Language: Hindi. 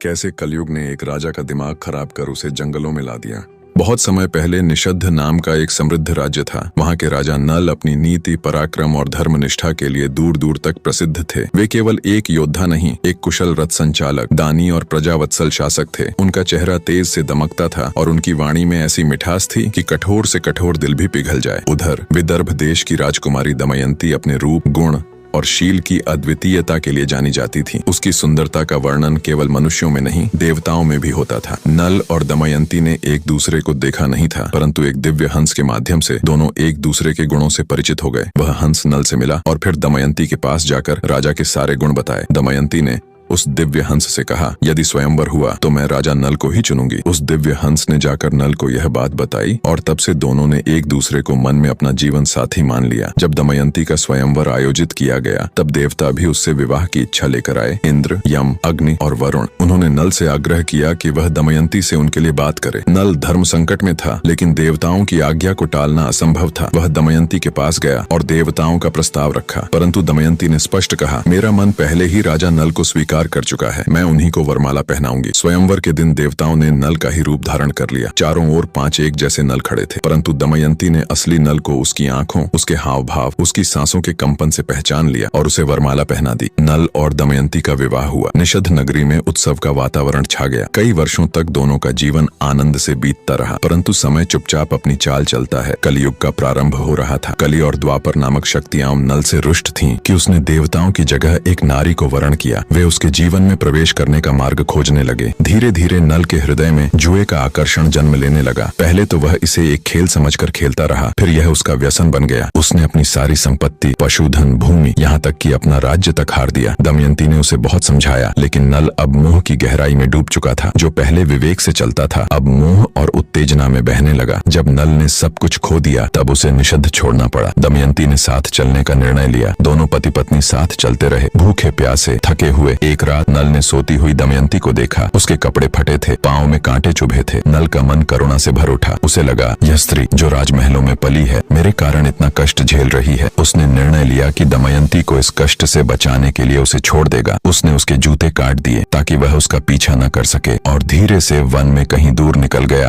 कैसे कलयुग ने एक राजा का दिमाग खराब कर उसे जंगलों में ला दिया। बहुत समय पहले निषद्ध नाम का एक समृद्ध राज्य था। वहाँ के राजा नल अपनी नीति, पराक्रम और धर्मनिष्ठा के लिए दूर दूर तक प्रसिद्ध थे। वे केवल एक योद्धा नहीं, एक कुशल रथ संचालक, दानी और प्रजावत्सल शासक थे। उनका चेहरा तेज से दमकता था और उनकी वाणी में ऐसी मिठास थी कि कठोर से कठोर दिल भी पिघल जाए। उधर विदर्भ देश की राजकुमारी दमयंती अपने रूप, गुण और शील की अद्वितीयता के लिए जानी जाती थी। उसकी सुंदरता का वर्णन केवल मनुष्यों में नहीं, देवताओं में भी होता था। नल और दमयंती ने एक दूसरे को देखा नहीं था, परंतु एक दिव्य हंस के माध्यम से दोनों एक दूसरे के गुणों से परिचित हो गए। वह हंस नल से मिला और फिर दमयंती के पास जाकर राजा के सारे गुण बताए। दमयंती ने उस दिव्य हंस से कहा, यदि स्वयंवर हुआ तो मैं राजा नल को ही चुनूंगी। उस दिव्य हंस ने जाकर नल को यह बात बताई और तब से दोनों ने एक दूसरे को मन में अपना जीवन साथी मान लिया। जब दमयंती का स्वयंवर आयोजित किया गया तब देवता भी उससे विवाह की इच्छा लेकर आए। इंद्र, यम, अग्नि और वरुण। उन्होंने नल से आग्रह किया कि वह दमयंती से उनके लिए बात करे। नल धर्म संकट में था, लेकिन देवताओं की आज्ञा को टालना असंभव था। वह दमयंती के पास गया और देवताओं का प्रस्ताव रखा, परंतु दमयंती ने स्पष्ट कहा, मेरा मन पहले ही राजा नल को स्वीकार कर चुका है, मैं उन्हीं को वरमाला पहनाऊंगी। स्वयंवर के दिन देवताओं ने नल का ही रूप धारण कर लिया। चारों ओर 5 एक जैसे नल खड़े थे, परंतु दमयंती ने असली नल को उसकी आंखों, उसके हाव भाव, उसकी सांसों के कंपन से पहचान लिया और उसे वरमाला पहना दी। नल और दमयंती का विवाह हुआ। निषद्ध नगरी में उत्सव का वातावरण छा गया। कई वर्षों तक दोनों का जीवन आनंद से बीतता रहा, परंतु समय चुपचाप अपनी चाल चलता है। कलयुग का प्रारंभ हो रहा था। कली और द्वापर नामक शक्तियां नल से रुष्ट थीं कि उसने देवताओं की जगह एक नारी को वरण किया। वे उसके जीवन में प्रवेश करने का मार्ग खोजने लगे। धीरे धीरे नल के हृदय में जुए का आकर्षण जन्म लेने लगा। पहले तो वह इसे एक खेल समझकर खेलता रहा, फिर यह उसका व्यसन बन गया। उसने अपनी सारी संपत्ति, पशुधन, भूमि, यहाँ तक कि अपना राज्य तक हार दिया। दमयंती ने उसे बहुत समझाया, लेकिन नल अब मोह की गहराई में डूब चुका था। जो पहले विवेक से चलता था, अब मोह और उत्तेजना में बहने लगा। जब नल ने सब कुछ खो दिया, तब उसे निषद्ध छोड़ना पड़ा। दमयंती ने साथ चलने का निर्णय लिया। दोनों पति पत्नी साथ चलते रहे, भूखे प्यासे, थके हुए। एक रात नल ने सोती हुई दमयंती को देखा। उसके कपड़े फटे थे, पांव में कांटे चुभे थे। नल का मन करुणा से भर उठा। उसे लगा, यह स्त्री जो राजमहलों में पली है, मेरे कारण इतना कष्ट झेल रही है। उसने निर्णय लिया कि दमयंती को इस कष्ट से बचाने के लिए उसे छोड़ देगा। उसने उसके जूते काट दिए ताकि वह उसका पीछा न कर सके और धीरे से वन में कहीं दूर निकल गया।